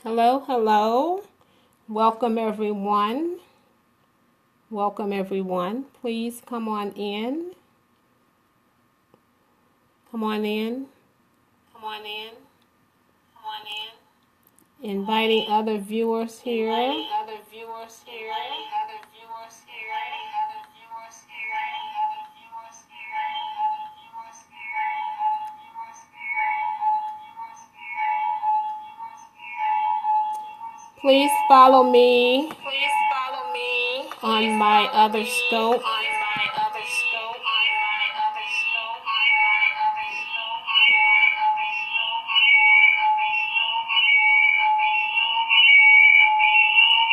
Hello, hello. Welcome everyone. Welcome everyone. Please come on in. Come on in. Come on in. Come on in. Inviting other viewers here. Inviting other viewers here. Inviting other viewers here. Inviting other viewers here. Inviting other viewers here. Inviting other viewers here. Inviting other viewers here. Please follow me. Please follow me on my other scope. On my other scope. On my other scope. On my other scope. On my other scope.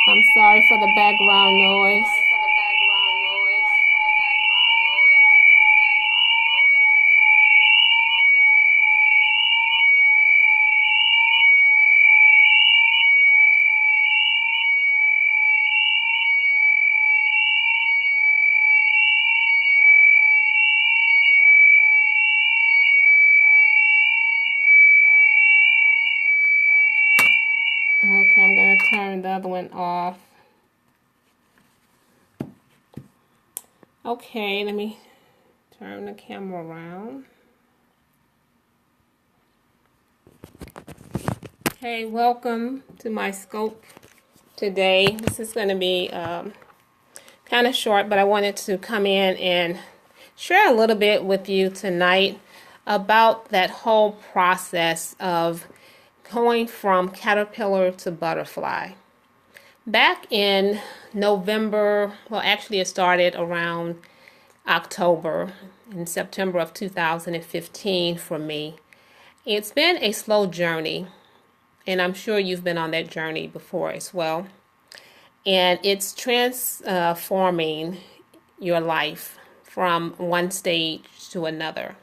I'm sorry for the background noise. Okay, I'm going to turn the other one off. Okay, let me turn the camera around. Hey, welcome to my scope today. This is going to be kind of short, but I wanted to come in and share a little bit with you tonight about that whole process of going from caterpillar to butterfly. Back in November, well, actually it started around October and September of 2015 for me. It's been a slow journey, and I'm sure you've been on that journey before as well. And it's transforming your life from one stage to another.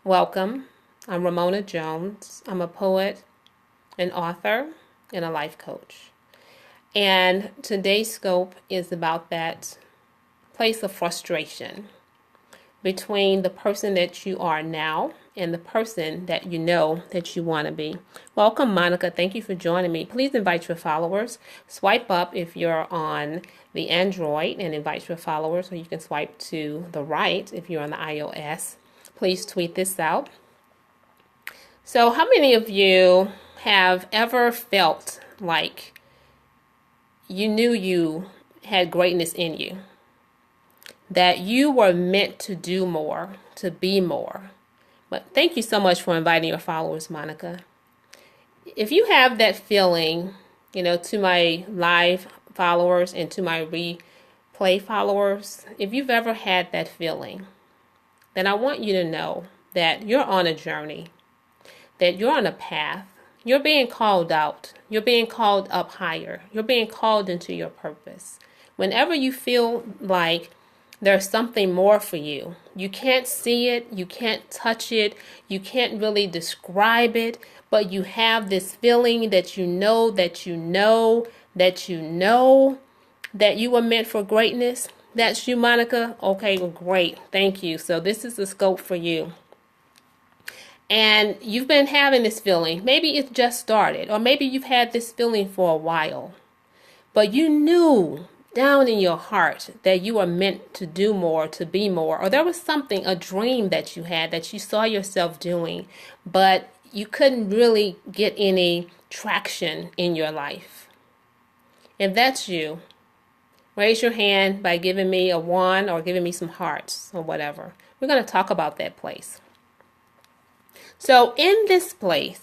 Welcome. I'm Ramona Jones. I'm a poet, an author, and a life coach. And today's scope is about that place of frustration between the person that you are now and the person that you know that you want to be. Welcome, Monica. Thank you for joining me. Please invite your followers. Swipe up if you're on the Android and invite your followers, or you can swipe to the right if you're on the iOS. Please tweet this out. So how many of you have ever felt like you knew you had greatness in you, that you were meant to do more, to be more? But thank you so much for inviting your followers, Monica. If you have that feeling, to my live followers and to my replay followers, if you've ever had that feeling, then I want you to know that you're on a journey, that you're on a path. You're being called out. You're being called up higher. You're being called into your purpose. Whenever you feel like there's something more for you, you can't see it, you can't touch it, you can't really describe it, but you have this feeling that you know that you know that you know that you were meant for greatness. That's you, Monica. Okay, well, great. Thank you. So this is the scope for you. And you've been having this feeling. Maybe it just started, or maybe you've had this feeling for a while, but you knew down in your heart that you were meant to do more, to be more, or there was something, a dream that you had that you saw yourself doing, but you couldn't really get any traction in your life. If that's you, raise your hand by giving me a 1 or giving me some hearts or whatever. We're going to talk about that place. So in this place,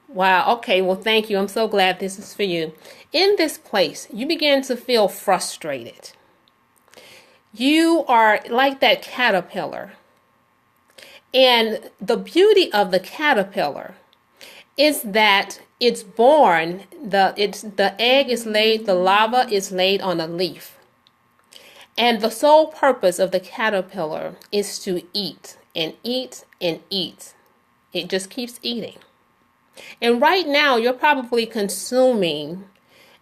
wow, okay, well, thank you. I'm so glad this is for you. In this place, you begin to feel frustrated. You are like that caterpillar. And the beauty of the caterpillar is that it's born, the egg is laid, the larva is laid on a leaf. And the sole purpose of the caterpillar is to eat and eat and eat. It just keeps eating. And right now, you're probably consuming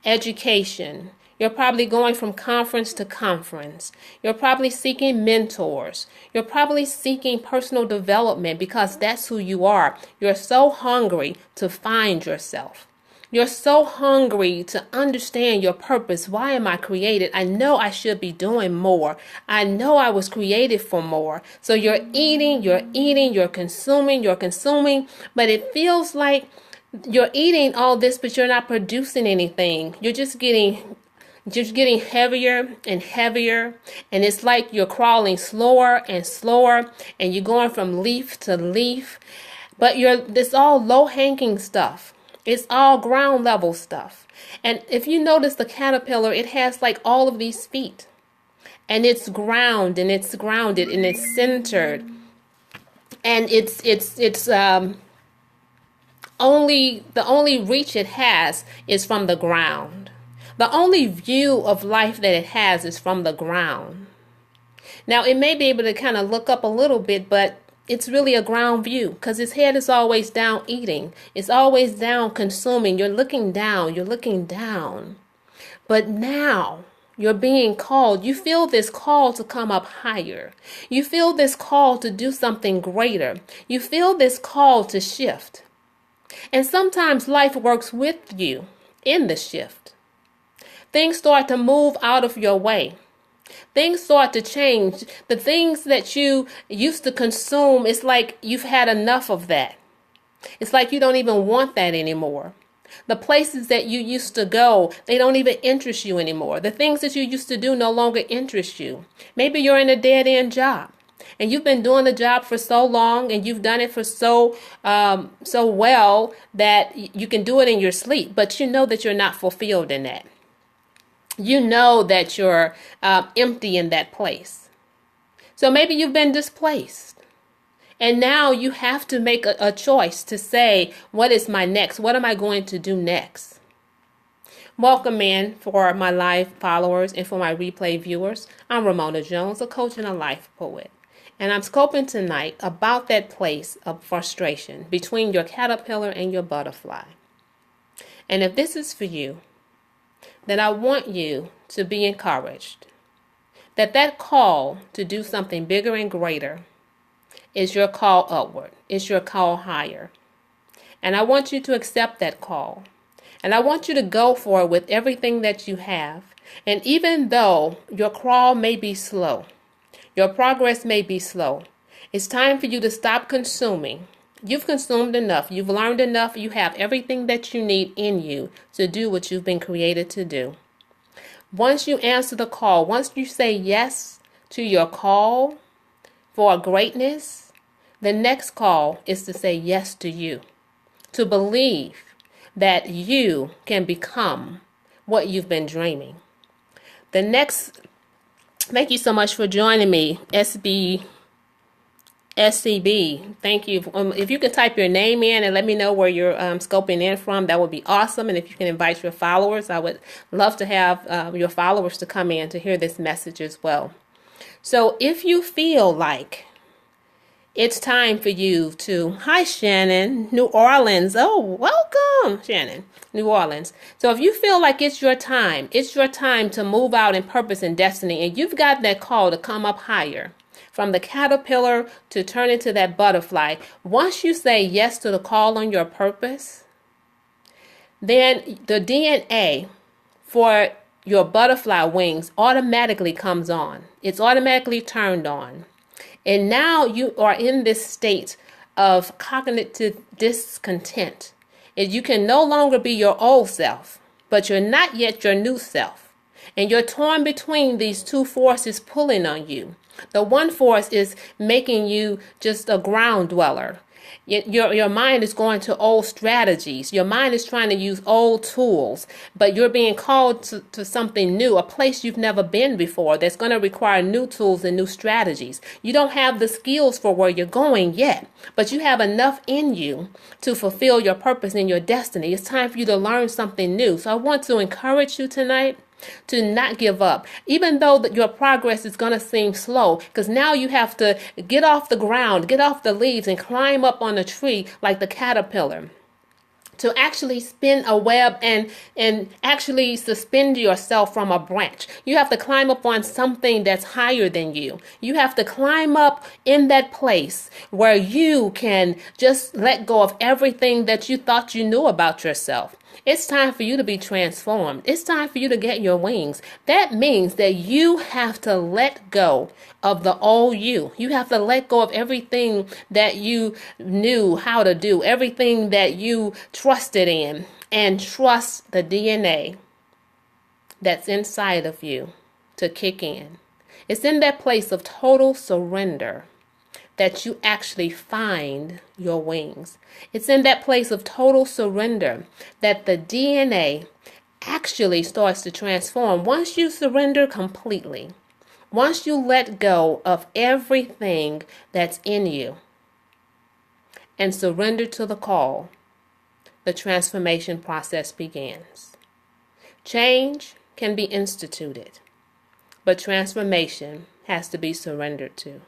education. You're probably going from conference to conference. You're probably seeking mentors. You're probably seeking personal development because that's who you are. You're so hungry to find yourself. You're so hungry to understand your purpose. Why am I created? I know I should be doing more. I know I was created for more. So you're eating, you're consuming, but it feels like you're eating all this, but you're not producing anything. You're just getting heavier and heavier, and it's like you're crawling slower and slower, and you're going from leaf to leaf, but it's all low-hanging stuff. It's all ground level stuff. And if you notice the caterpillar, it has like all of these feet, and it's grounded and it's centered, and it's the only reach it has is from the ground. The only view of life that it has is from the ground. Now, it may be able to kind of look up a little bit, but it's really a ground view because its head is always down eating. It's always down consuming. You're looking down. But now you're being called. You feel this call to come up higher. You feel this call to do something greater. You feel this call to shift. And sometimes life works with you in the shift. Things start to move out of your way. Things start to change. The things that you used to consume, it's like you've had enough of that. It's like you don't even want that anymore. The places that you used to go, they don't even interest you anymore. The things that you used to do no longer interest you. Maybe you're in a dead-end job, and you've been doing the job for so long, and you've done it for so well that you can do it in your sleep, but you know that you're not fulfilled in that. You know that you're empty in that place. So maybe you've been displaced. And now you have to make a choice to say, what is my next? What am I going to do next? Welcome in for my live followers and for my replay viewers. I'm Ramona Jones, a coach and a life poet. And I'm scoping tonight about that place of frustration between your caterpillar and your butterfly. And if this is for you, then I want you to be encouraged that call to do something bigger and greater is your call upward. It's your call higher. And I want you to accept that call. And I want you to go for it with everything that you have. And even though your crawl may be slow, your progress may be slow, it's time for you to stop consuming. You've consumed enough. You've learned enough. You have everything that you need in you to do what you've been created to do. Once you answer the call, once you say yes to your call for greatness, the next call is to say yes to you, to believe that you can become what you've been dreaming. Thank you so much for joining me, SCB. Thank you. If you could type your name in and let me know where you're scoping in from, that would be awesome. And if you can invite your followers, I would love to have your followers to come in to hear this message as well. So if you feel like it's time for you to, hi Shannon, New Orleans. Oh, welcome, Shannon, New Orleans. So if you feel like it's your time to move out in purpose and destiny, and you've got that call to come up higher, from the caterpillar to turn into that butterfly, once you say yes to the call on your purpose, then the DNA for your butterfly wings automatically comes on. It's automatically turned on. And now you are in this state of cognitive discontent. And you can no longer be your old self, but you're not yet your new self. And you're torn between these two forces pulling on you. The one force is making you just a ground dweller. Your mind is going to old strategies. Your mind is trying to use old tools, but you're being called to something new, a place you've never been before that's going to require new tools and new strategies. You don't have the skills for where you're going yet, but you have enough in you to fulfill your purpose and your destiny. It's time for you to learn something new. So I want to encourage you tonight to not give up, even though your progress is going to seem slow, because now you have to get off the ground, get off the leaves and climb up on a tree like the caterpillar to actually spin a web and actually suspend yourself from a branch. You have to climb up on something that's higher than you. You have to climb up in that place where you can just let go of everything that you thought you knew about yourself. It's time for you to be transformed. It's time for you to get your wings. That means that you have to let go of the old you. You have to let go of everything that you knew how to do, everything that you trusted in, and trust the DNA that's inside of you to kick in. It's in that place of total surrender that you actually find your wings. It's in that place of total surrender that the DNA actually starts to transform. Once you surrender completely, once you let go of everything that's in you and surrender to the call, the transformation process begins. Change can be instituted, but transformation has to be surrendered to.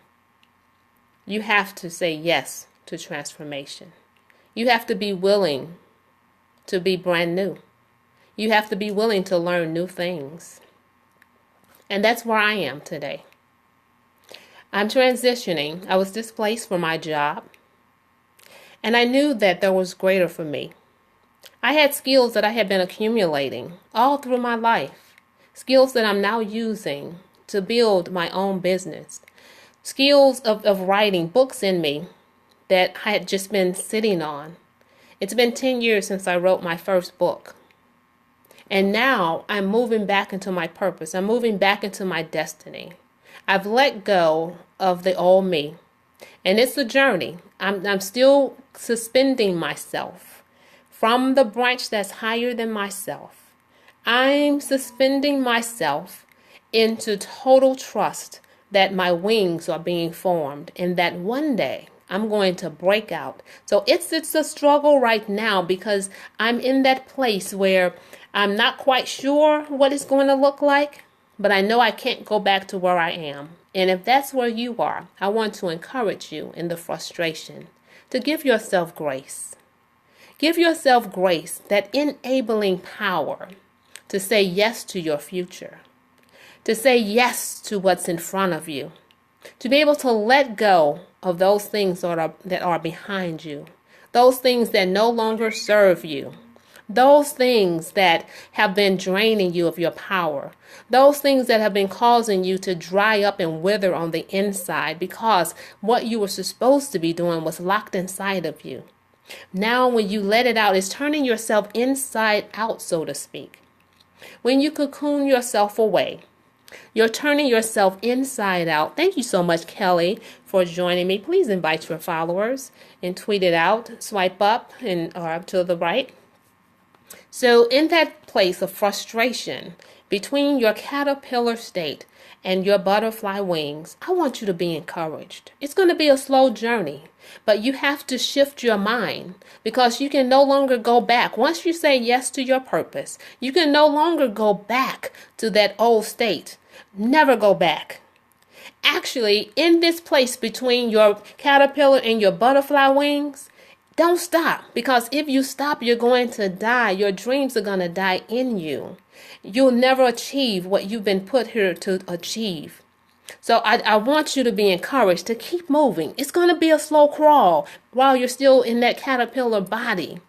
You have to say yes to transformation. You have to be willing to be brand new. You have to be willing to learn new things. And that's where I am today. I'm transitioning. I was displaced from my job, and I knew that there was greater for me. I had skills that I had been accumulating all through my life, skills that I'm now using to build my own business. Skills of writing books in me that I had just been sitting on. It's been 10 years since I wrote my first book. And now I'm moving back into my purpose. I'm moving back into my destiny. I've let go of the old me. And it's a journey. I'm still suspending myself from the branch that's higher than myself. I'm suspending myself into total trust that my wings are being formed and that one day I'm going to break out. So it's a struggle right now because I'm in that place where I'm not quite sure what it's going to look like, but I know I can't go back to where I am. And if that's where you are, I want to encourage you in the frustration to give yourself grace. Give yourself grace, that enabling power to say yes to your future. To say yes to what's in front of you, to be able to let go of those things that are behind you, those things that no longer serve you, those things that have been draining you of your power, those things that have been causing you to dry up and wither on the inside because what you were supposed to be doing was locked inside of you. Now when you let it out, it's turning yourself inside out, so to speak. When you cocoon yourself away, you're turning yourself inside out. Thank you so much, Kelly, for joining me. Please invite your followers and tweet it out. Swipe up or up to the right. So in that place of frustration between your caterpillar state and your butterfly wings, I want you to be encouraged. It's going to be a slow journey, but you have to shift your mind because you can no longer go back. Once you say yes to your purpose, you can no longer go back to that old state. Never go back. Actually, in this place between your caterpillar and your butterfly wings, don't stop, because if you stop, you're going to die. Your dreams are going to die in you. You'll never achieve what you've been put here to achieve. So I want you to be encouraged to keep moving. It's going to be a slow crawl while you're still in that caterpillar body.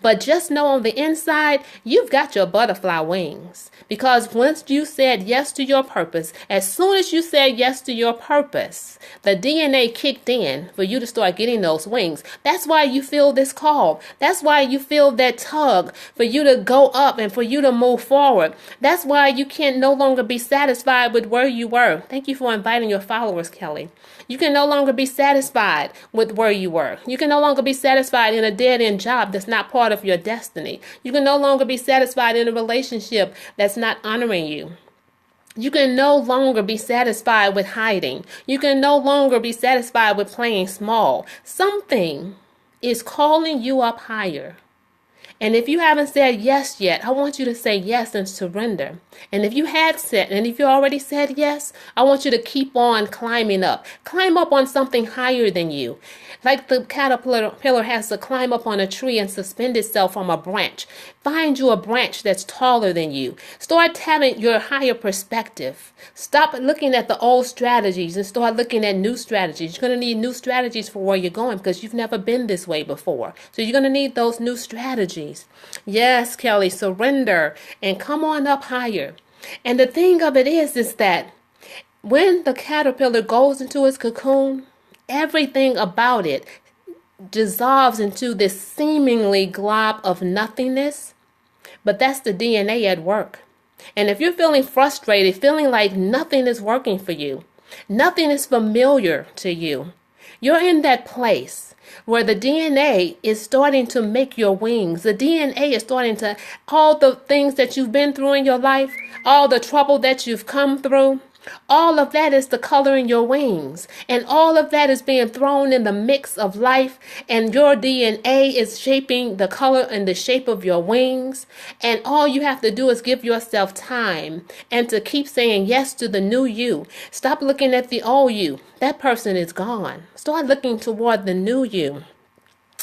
But just know on the inside, you've got your butterfly wings. Because once you said yes to your purpose, as soon as you said yes to your purpose, the DNA kicked in for you to start getting those wings. That's why you feel this call. That's why you feel that tug for you to go up and for you to move forward. That's why you can no longer be satisfied with where you were. Thank you for inviting your followers, Kelly. You can no longer be satisfied with where you were. You can no longer be satisfied in a dead-end job that's not part of your destiny. You can no longer be satisfied in a relationship that's not honoring you. You can no longer be satisfied with hiding. You can no longer be satisfied with playing small. Something is calling you up higher. And if you haven't said yes yet, I want you to say yes and surrender. And if you had said, and if you already said yes, I want you to keep on climbing up. Climb up on something higher than you. Like the caterpillar has to climb up on a tree and suspend itself from a branch. Find you a branch that's taller than you. Start having your higher perspective. Stop looking at the old strategies and start looking at new strategies. You're going to need new strategies for where you're going because you've never been this way before. So you're going to need those new strategies. Yes, Kelly, surrender and come on up higher. And the thing of it is that when the caterpillar goes into its cocoon, everything about it dissolves into this seemingly glob of nothingness. But that's the DNA at work. And if you're feeling frustrated, feeling like nothing is working for you, nothing is familiar to you, you're in that place where the DNA is starting to make your wings. The DNA is starting to, all the things that you've been through in your life, all the trouble that you've come through, all of that is the color in your wings. And all of that is being thrown in the mix of life. And your DNA is shaping the color and the shape of your wings. And all you have to do is give yourself time and to keep saying yes to the new you. Stop looking at the old you. That person is gone. Start looking toward the new you.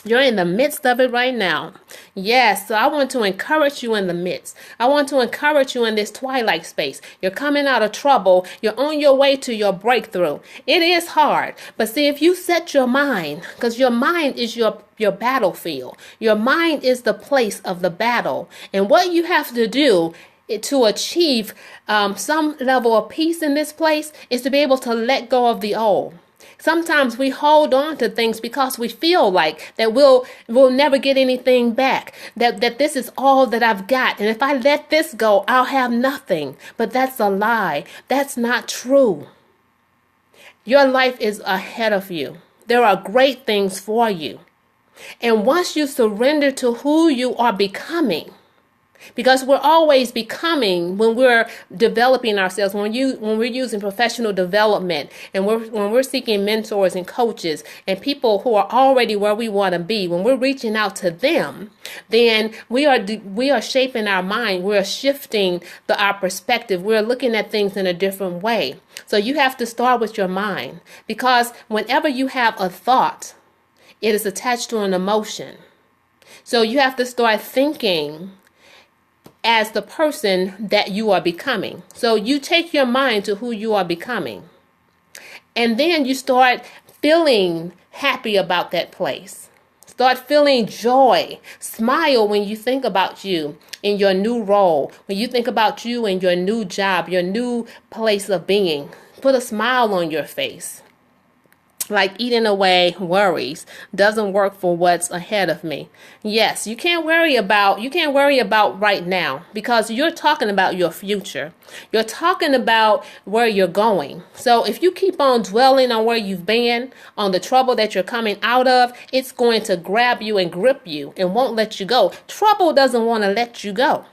You're in the midst of it right now. Yes, so I want to encourage you in the midst. I want to encourage you in this twilight space. You're coming out of trouble. You're on your way to your breakthrough. It is hard. But see, if you set your mind, because your mind is your battlefield. Your mind is the place of the battle. And what you have to do to achieve some level of peace in this place is to be able to let go of the old. Sometimes we hold on to things because we feel like that we'll never get anything back, that this is all that I've got. And if I let this go, I'll have nothing. But that's a lie. That's not true. Your life is ahead of you. There are great things for you. And once you surrender to who you are becoming, because we're always becoming when we're developing ourselves, when we're using professional development, and when we're seeking mentors and coaches and people who are already where we want to be, when we're reaching out to them, then we are shaping our mind. We're shifting our perspective. We're looking at things in a different way. So you have to start with your mind, because whenever you have a thought, it is attached to an emotion. So you have to start thinking as the person that you are becoming. So you take your mind to who you are becoming. And then you start feeling happy about that place. Start feeling joy. Smile when you think about you in your new role. When you think about you in your new job, your new place of being. Put a smile on your face. Like eating away worries doesn't work for what's ahead of me. Yes, you can't worry about right now, because you're talking about your future. You're talking about where you're going. So if you keep on dwelling on where you've been, on the trouble that you're coming out of, it's going to grab you and grip you and won't let you go. Trouble doesn't want to let you go.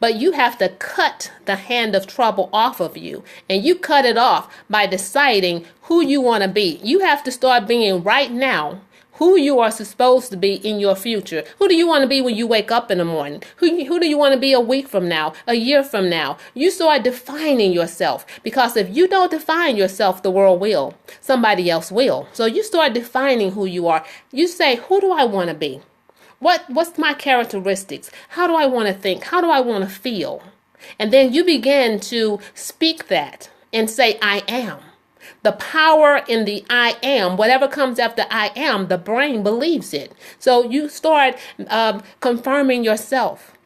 But you have to cut the hand of trouble off of you. And you cut it off by deciding who you want to be. You have to start being right now who you are supposed to be in your future. Who do you want to be when you wake up in the morning? Who do you want to be a week from now, a year from now? You start defining yourself, because if you don't define yourself, the world will. Somebody else will. So you start defining who you are. You say, who do I want to be? What's my characteristics? How do I want to think? How do I want to feel? And then you begin to speak that and say, I am. The power in the I am, whatever comes after I am, the brain believes it. So you start confirming yourself.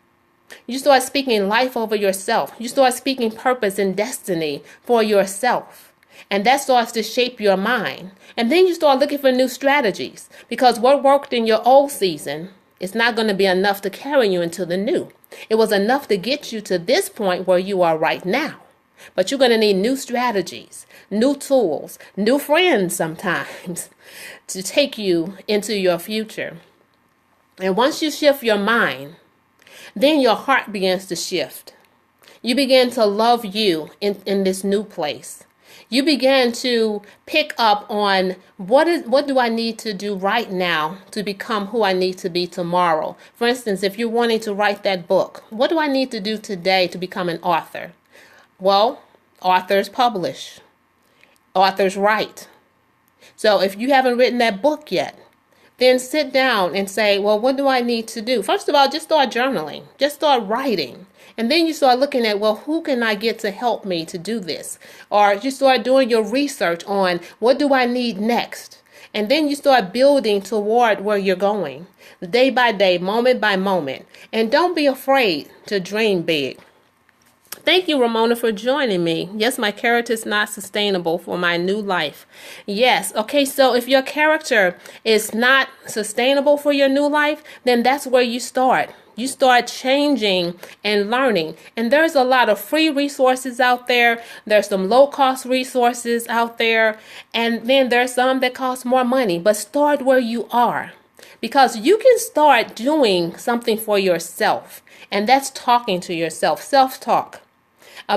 You start speaking life over yourself. You start speaking purpose and destiny for yourself. And that starts to shape your mind. And then you start looking for new strategies, because what worked in your old season, it's not going to be enough to carry you into the new. It was enough to get you to this point where you are right now. But you're going to need new strategies, new tools, new friends sometimes to take you into your future. And once you shift your mind, then your heart begins to shift. You begin to love you in this new place. you begin to pick up on what do I need to do right now to become who I need to be tomorrow. For instance, if you're wanting to write that book, what do I need to do today to become an author? Well, authors publish, authors write. So if you haven't written that book yet, then sit down and say, well, what do I need to do? First of all, just start journaling. Just start writing. And then you start looking at, well, who can I get to help me to do this? Or you start doing your research on what do I need next? And then you start building toward where you're going, day by day, moment by moment. And don't be afraid to dream big. Thank you, Ramona, for joining me. Yes, my character is not sustainable for my new life. Yes. Okay, so if your character is not sustainable for your new life, then that's where you start. You start changing and learning. And there's a lot of free resources out there. There's some low-cost resources out there. And then there's some that cost more money. But start where you are. Because you can start doing something for yourself. And that's talking to yourself. Self-talk. I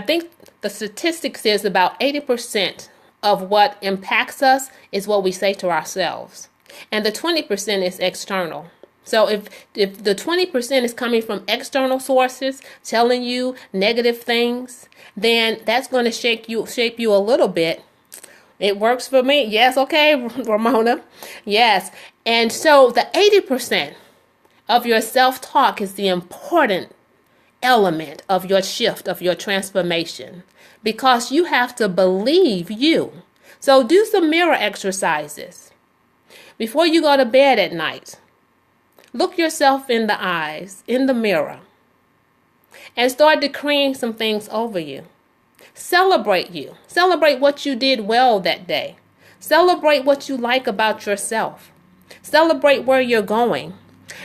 think the statistics is about 80% of what impacts us is what we say to ourselves. And the 20% is external. So if the 20% is coming from external sources telling you negative things, then that's going to shape you a little bit. It works for me. Yes, okay, Ramona. Yes. And so the 80% of your self-talk is the important element of your shift, of your transformation, because you have to believe you. So do some mirror exercises. Before you go to bed at night, look yourself in the eyes, in the mirror, and start decreeing some things over you. Celebrate you. Celebrate what you did well that day. Celebrate what you like about yourself. Celebrate where you're going.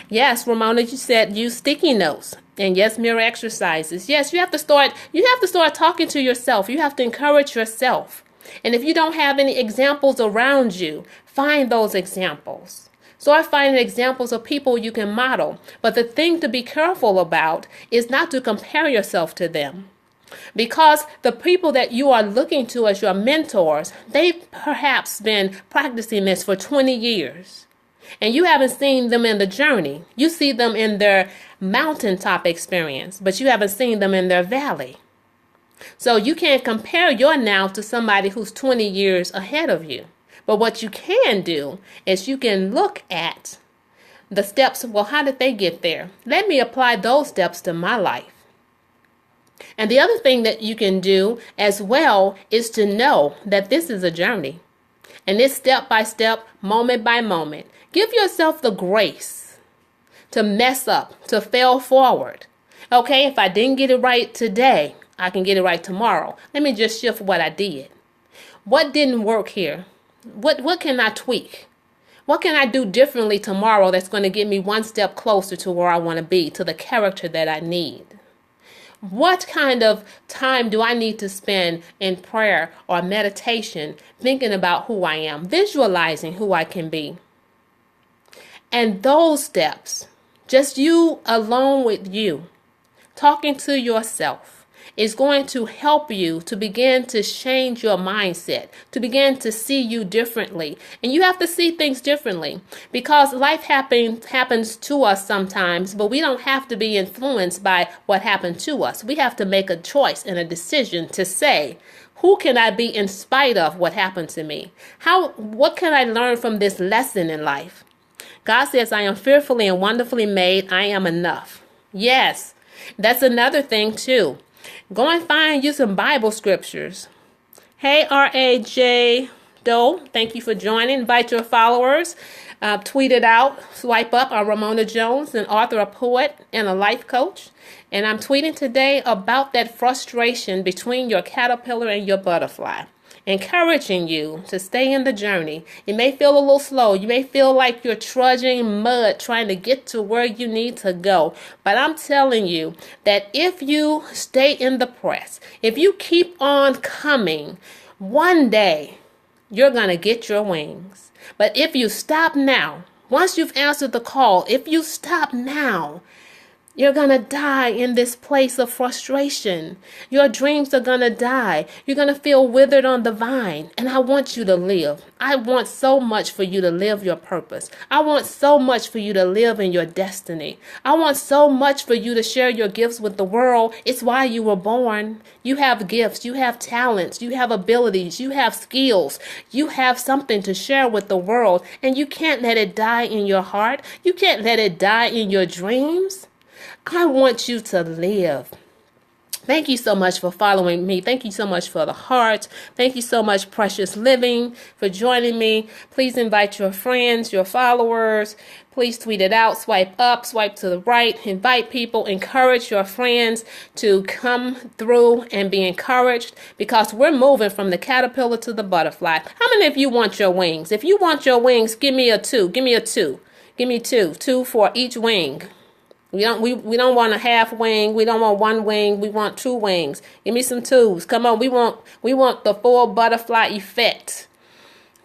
Yes, Ramona, you said use sticky notes. And yes, mirror exercises. Yes, you have to start talking to yourself. You have to encourage yourself. And if you don't have any examples around you, find those examples. Start finding examples of people you can model. But the thing to be careful about is not to compare yourself to them. Because the people that you are looking to as your mentors, they've perhaps been practicing this for 20 years. And you haven't seen them in the journey. You see them in their mountaintop experience, but you haven't seen them in their valley. So you can't compare your now to somebody who's 20 years ahead of you. But what you can do is you can look at the steps. Well, how did they get there? Let me apply those steps to my life. And the other thing that you can do as well is to know that this is a journey. And it's step by step, moment by moment. Give yourself the grace to mess up, to fail forward. Okay, if I didn't get it right today, I can get it right tomorrow. Let me just shift what I did. What didn't work here? What can I tweak? What can I do differently tomorrow that's going to get me one step closer to where I want to be, to the character that I need? What kind of time do I need to spend in prayer or meditation, thinking about who I am, visualizing who I can be? And those steps, just you alone with you, talking to yourself, is going to help you to begin to change your mindset, to begin to see you differently. And you have to see things differently because life happens to us sometimes, but we don't have to be influenced by what happened to us. We have to make a choice and a decision to say, who can I be in spite of what happened to me? What can I learn from this lesson in life? God says, I am fearfully and wonderfully made. I am enough. Yes, that's another thing too. Go and find you some Bible scriptures. Hey, R.A.J. Doe, thank you for joining. Invite your followers. Tweet it out. Swipe up. I'm Ramona Jones, an author, a poet, and a life coach. And I'm tweeting today about that frustration between your caterpillar and your butterfly. Encouraging you to stay in the journey. It may feel a little slow. You may feel like you're trudging mud trying to get to where you need to go. But I'm telling you that if you stay in the press, if you keep on coming, one day you're going to get your wings. But if you stop now, once you've answered the call, if you stop now, You're going to die in this place of frustration. Your dreams are going to die. You're going to feel withered on the vine. And I want you to live. I want so much for you to live your purpose. I want so much for you to live in your destiny. I want so much for you to share your gifts with the world. It's why you were born. You have gifts. You have talents. You have abilities. You have skills. You have something to share with the world. And you can't let it die in your heart. You can't let it die in your dreams. I want you to live. Thank you so much for following me. Thank you so much for the heart. Thank you so much, Precious Living, for joining me. Please invite your friends, your followers. Please tweet it out, swipe up, swipe to the right. Invite people, encourage your friends to come through and be encouraged, because we're moving from the caterpillar to the butterfly. How many of you want your wings? If you want your wings, give me a 2. Give me a 2. Give me 2. 2 for each wing. We don't want a half wing. We don't want 1 wing. We want 2 wings. Give me some 2s. Come on, we want the full butterfly effect.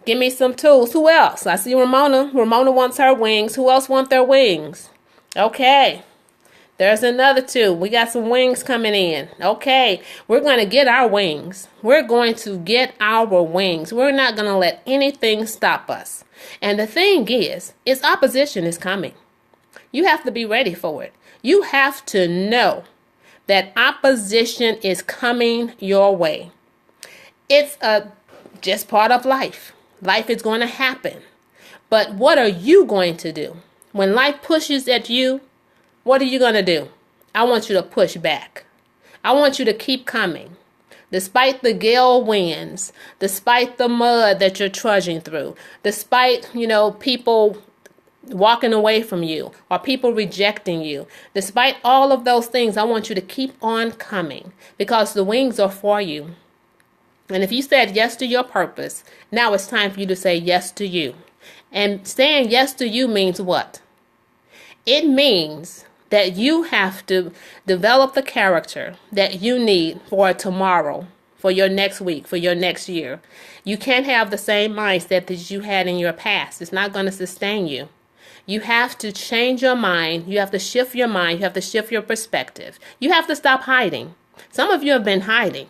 Give me some 2s. Who else? I see Ramona. Ramona wants her wings. Who else wants their wings? Okay. There's another 2. We got some wings coming in. Okay. We're going to get our wings. We're going to get our wings. We're not going to let anything stop us. And the thing is opposition is coming. You have to be ready for it. You have to know that opposition is coming your way. It's just part of life. Life is going to happen. But what are you going to do? When life pushes at you, what are you going to do? I want you to push back. I want you to keep coming. Despite the gale winds, despite the mud that you're trudging through, despite, people walking away from you or people rejecting you, despite all of those things, I want you to keep on coming, because the wings are for you. And if you said yes to your purpose, now it's time for you to say yes to you. And saying yes to you means what? It means that you have to develop the character that you need for tomorrow, for your next week, for your next year. You can't have the same mindset that you had in your past. It's not going to sustain you. You have to change your mind. You have to shift your mind. You have to shift your perspective. You have to stop hiding. Some of you have been hiding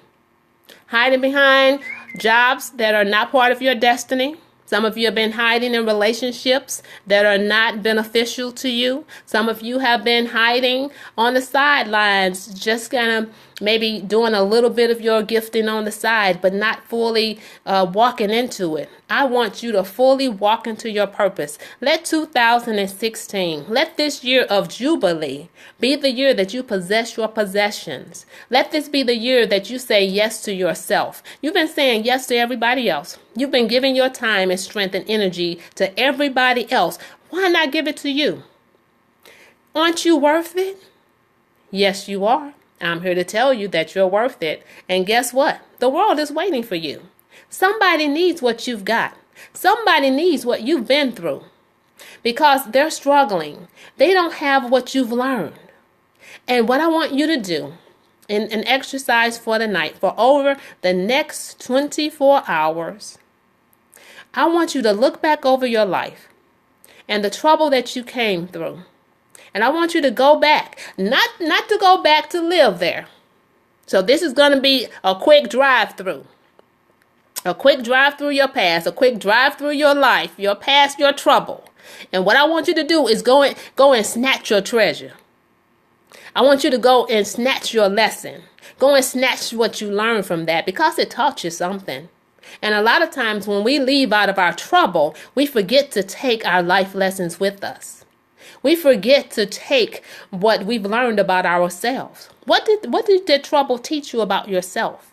behind jobs that are not part of your destiny. Some of you have been hiding in relationships that are not beneficial to you. Some of you have been hiding on the sidelines, just kind of maybe doing a little bit of your gifting on the side, but not fully walking into it. I want you to fully walk into your purpose. Let 2016, let this year of Jubilee be the year that you possess your possessions. Let this be the year that you say yes to yourself. You've been saying yes to everybody else. You've been giving your time and strength and energy to everybody else. Why not give it to you? Aren't you worth it? Yes, you are. I'm here to tell you that you're worth it. And guess what? The world is waiting for you. Somebody needs what you've got. Somebody needs what you've been through, because they're struggling. They don't have what you've learned. And what I want you to do in an exercise for the night, for over the next 24 hours, I want you to look back over your life and the trouble that you came through. And I want you to go back, not to go back to live there. So this is going to be a quick drive through. A quick drive through your past, a quick drive through your life, your past, your trouble. And what I want you to do is go and snatch your treasure. I want you to go and snatch your lesson. Go and snatch what you learned from that, because it taught you something. And a lot of times when we leave out of our trouble, we forget to take our life lessons with us. We forget to take what we've learned about ourselves. What did the trouble teach you about yourself?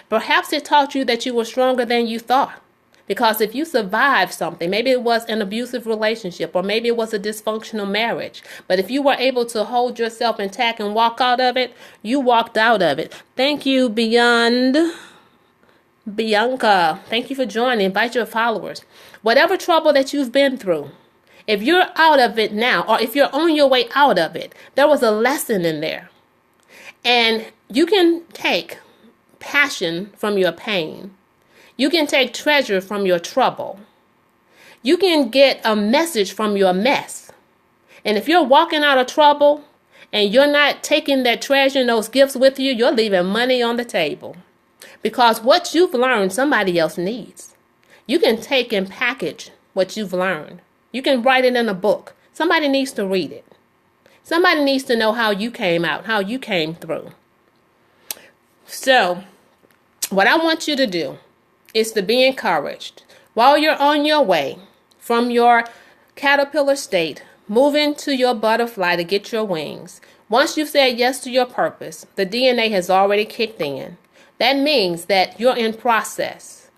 Perhaps it taught you that you were stronger than you thought. Because if you survived something, maybe it was an abusive relationship, or maybe it was a dysfunctional marriage, but if you were able to hold yourself intact and walk out of it, you walked out of it. Thank you, Bianca. Thank you for joining. Invite your followers. Whatever trouble that you've been through, if you're out of it now, or if you're on your way out of it, there was a lesson in there. And you can take passion from your pain. You can take treasure from your trouble. You can get a message from your mess. And if you're walking out of trouble and you're not taking that treasure and those gifts with you, you're leaving money on the table. Because what you've learned, somebody else needs. You can take and package what you've learned. You can write it in a book. Somebody needs to read it. Somebody needs to know how you came out, how you came through. So, what I want you to do is to be encouraged while you're on your way from your caterpillar state, moving to your butterfly to get your wings. Once you've said yes to your purpose, the DNA has already kicked in. That means that you're in process.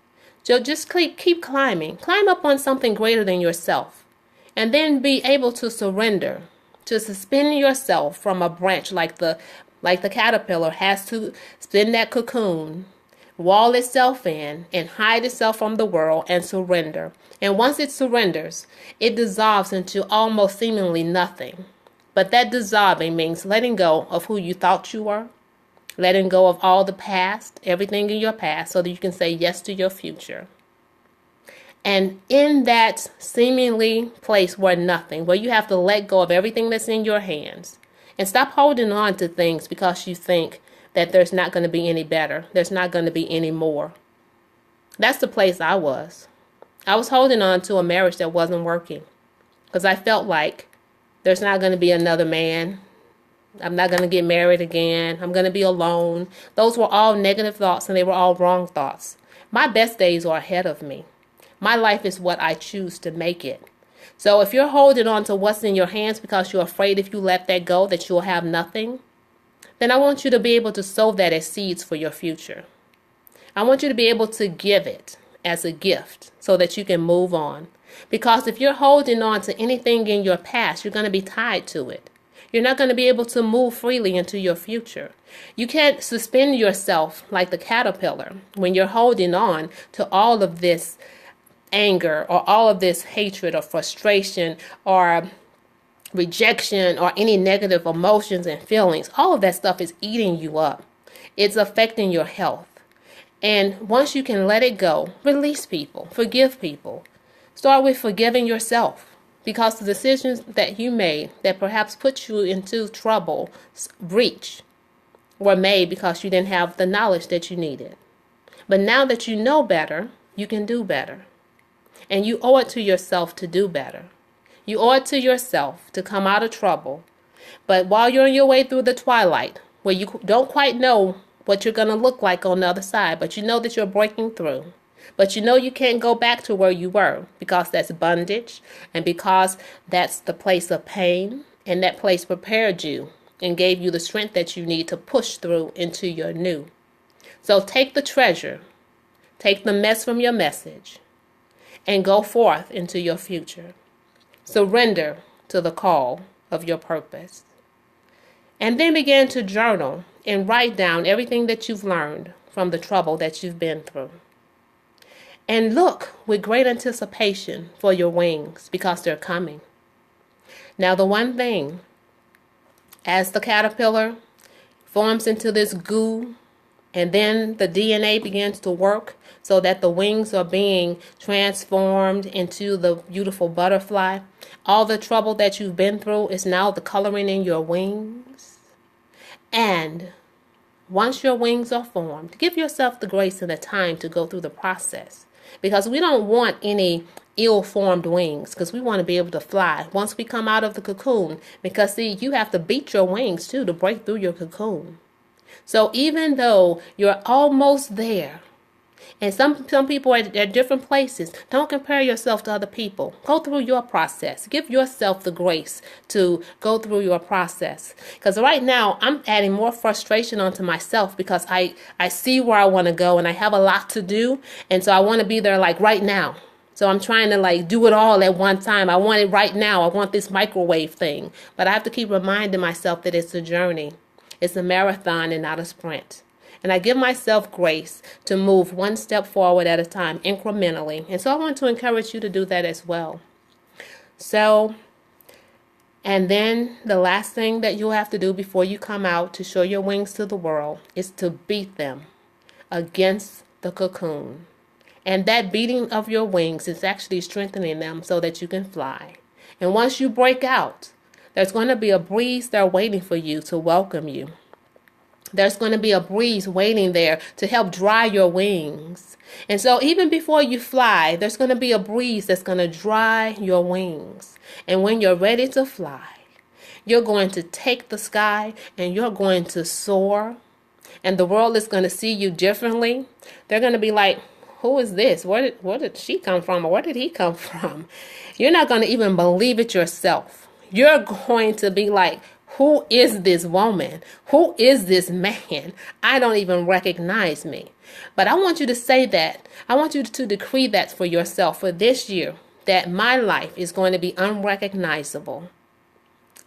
So just keep climbing. Climb up on something greater than yourself. And then be able to surrender, to suspend yourself from a branch like the caterpillar has to spin that cocoon, wall itself in, and hide itself from the world and surrender. And once it surrenders, it dissolves into almost seemingly nothing. But that dissolving means letting go of who you thought you were, letting go of all the past, everything in your past, so that you can say yes to your future. And in that seemingly place where nothing, where you have to let go of everything that's in your hands, and stop holding on to things because you think that there's not going to be any better, there's not going to be any more. That's the place I was. I was holding on to a marriage that wasn't working because I felt like there's not going to be another man. I'm not going to get married again. I'm going to be alone. Those were all negative thoughts, and they were all wrong thoughts. My best days are ahead of me. My life is what I choose to make it. So if you're holding on to what's in your hands because you're afraid if you let that go that you'll have nothing, then I want you to be able to sow that as seeds for your future. I want you to be able to give it as a gift so that you can move on. Because if you're holding on to anything in your past, you're going to be tied to it. You're not going to be able to move freely into your future. You can't suspend yourself like the caterpillar when you're holding on to all of this anger or all of this hatred or frustration or rejection or any negative emotions and feelings. All of that stuff is eating you up. It's affecting your health. And once you can let it go, release people, forgive people. Start with forgiving yourself, because the decisions that you made that perhaps put you into trouble, breach, were made because you didn't have the knowledge that you needed. But now that you know better, you can do better. And you owe it to yourself to do better. You owe it to yourself to come out of trouble. But while you're on your way through the twilight, where you don't quite know what you're going to look like on the other side, but you know that you're breaking through. But you know you can't go back to where you were because that's bondage and because that's the place of pain, and that place prepared you and gave you the strength that you need to push through into your new. So take the treasure, take the mess from your message, and go forth into your future. Surrender to the call of your purpose. And then begin to journal and write down everything that you've learned from the trouble that you've been through. And look with great anticipation for your wings because they're coming. Now the one thing, as the caterpillar forms into this goo, and then the DNA begins to work so that the wings are being transformed into the beautiful butterfly. All the trouble that you've been through is now the coloring in your wings. And once your wings are formed, give yourself the grace and the time to go through the process. Because we don't want any ill-formed wings, because we want to be able to fly once we come out of the cocoon. Because see, you have to beat your wings too to break through your cocoon. So even though you're almost there, and some people are at different places, don't compare yourself to other people. Go through your process. Give yourself the grace to go through your process. Because right now, I'm adding more frustration onto myself because I see where I want to go and I have a lot to do. And so I want to be there like right now. So I'm trying to like do it all at one time. I want it right now. I want this microwave thing. But I have to keep reminding myself that it's a journey. It's a marathon and not a sprint. And I give myself grace to move one step forward at a time, incrementally. And so I want to encourage you to do that as well. So, and then the last thing that you'll have to do before you come out to show your wings to the world is to beat them against the cocoon. And that beating of your wings is actually strengthening them so that you can fly. And once you break out, There's going to be a breeze there waiting for you to welcome you. There's going to be a breeze waiting there to help dry your wings. And so even before you fly, there's going to be a breeze that's going to dry your wings. And when you're ready to fly, you're going to take the sky and you're going to soar. And the world is going to see you differently. They're going to be like, who is this? Where did she come from? Or where did he come from? You're not going to even believe it yourself. You're going to be like, who is this woman? Who is this man? I don't even recognize me. But I want you to say that. I want you to decree that for yourself for this year, that my life is going to be unrecognizable.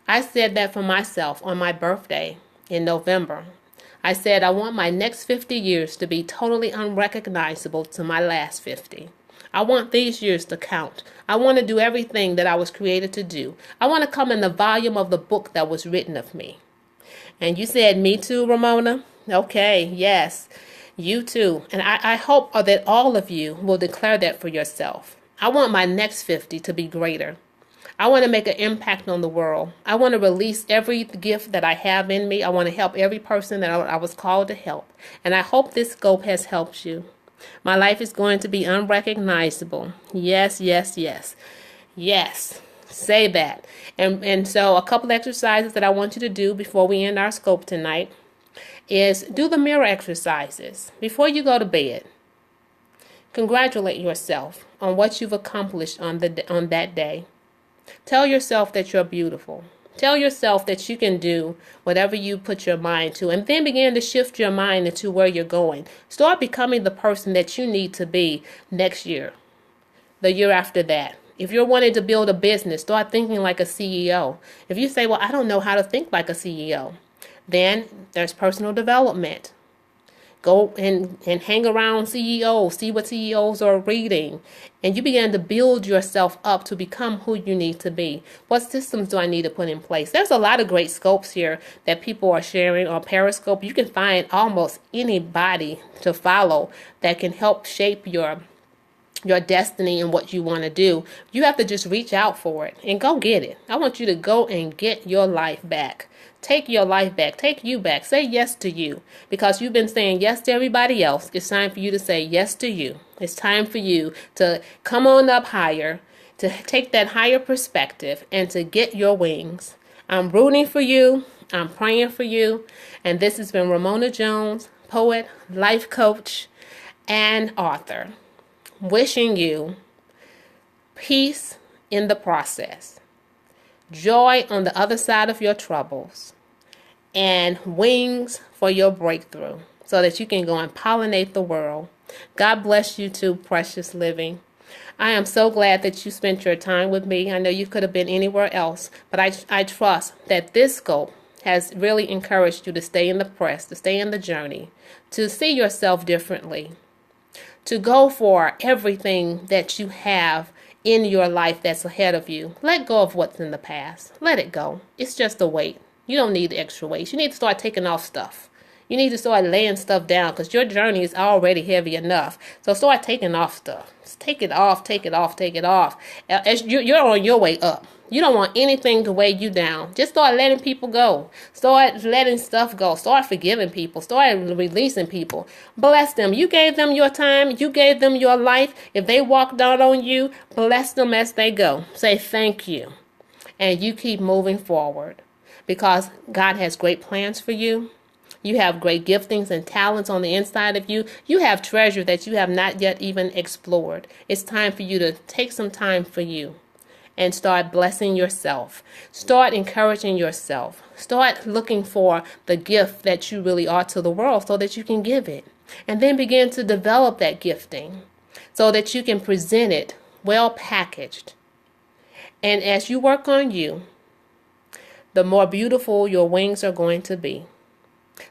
I said that for myself on my birthday in November. I said I want my next 50 years to be totally unrecognizable to my last 50. I want these years to count. I want to do everything that I was created to do. I want to come in the volume of the book that was written of me. And you said, me too, Ramona? Okay, yes, you too. And I hope that all of you will declare that for yourself. I want my next 50 to be greater. I want to make an impact on the world. I want to release every gift that I have in me. I want to help every person that I was called to help. And I hope this scope has helped you. My life is going to be unrecognizable. Yes, yes, yes. Yes, say that. And so a couple exercises that I want you to do before we end our scope tonight is do the mirror exercises before you go to bed. Congratulate yourself on what you've accomplished on that day. Tell yourself that you're beautiful. Tell yourself that you can do whatever you put your mind to, and then begin to shift your mind into where you're going. Start becoming the person that you need to be next year, the year after that. If you're wanting to build a business, start thinking like a CEO. If you say, well, I don't know how to think like a CEO, then there's personal development. Go and hang around CEOs, see what CEOs are reading, and you begin to build yourself up to become who you need to be. What systems do I need to put in place? There's a lot of great scopes here that people are sharing on Periscope. You can find almost anybody to follow that can help shape your destiny and what you want to do. You have to just reach out for it and go get it. I want you to go and get your life back. Take your life back. Take you back. Say yes to you. Because you've been saying yes to everybody else. It's time for you to say yes to you. It's time for you to come on up higher, to take that higher perspective, and to get your wings. I'm rooting for you. I'm praying for you. And this has been Ramona Jones, poet, life coach, and author, wishing you peace in the process, joy on the other side of your troubles, and wings for your breakthrough so that you can go and pollinate the world. God bless you too, precious living. I am so glad that you spent your time with me. I know you could have been anywhere else, but I trust that this scope has really encouraged you to stay in the press, to stay in the journey, to see yourself differently, to go for everything that you have in your life that's ahead of you. Let go of what's in the past. Let it go. It's just a weight. You don't need the extra weight. You need to start taking off stuff. You need to start laying stuff down because your journey is already heavy enough. So start taking off stuff. Just take it off, take it off, take it off. As you're on your way up. You don't want anything to weigh you down. Just start letting people go. Start letting stuff go. Start forgiving people. Start releasing people. Bless them. You gave them your time. You gave them your life. If they walked out on you, bless them as they go. Say thank you. And you keep moving forward because God has great plans for you. You have great giftings and talents on the inside of you. You have treasure that you have not yet even explored. It's time for you to take some time for you and start blessing yourself. Start encouraging yourself. Start looking for the gift that you really are to the world so that you can give it. And then begin to develop that gifting so that you can present it well packaged. And as you work on you, the more beautiful your wings are going to be.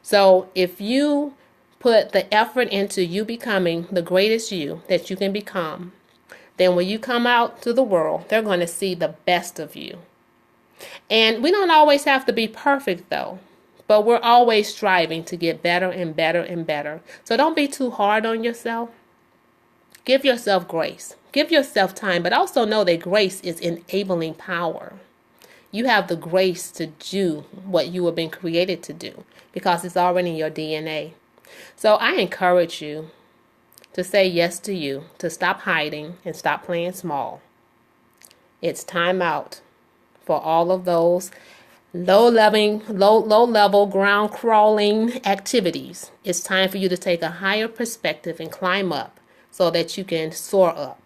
So if you put the effort into you becoming the greatest you that you can become, then when you come out to the world, they're going to see the best of you. And we don't always have to be perfect, though, but we're always striving to get better and better and better. So don't be too hard on yourself. Give yourself grace. Give yourself time, but also know that grace is enabling power. You have the grace to do what you have been created to do because it's already in your DNA. So I encourage you to say yes to you, to stop hiding and stop playing small. It's time out for all of those low level ground crawling activities. It's time for you to take a higher perspective and climb up so that you can soar up.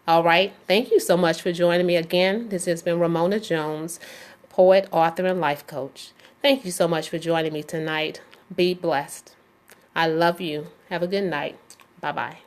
All right. Thank you so much for joining me again. This has been Ramona Jones, poet, author, and life coach. Thank you so much for joining me tonight. Be blessed. I love you. Have a good night. Bye-bye.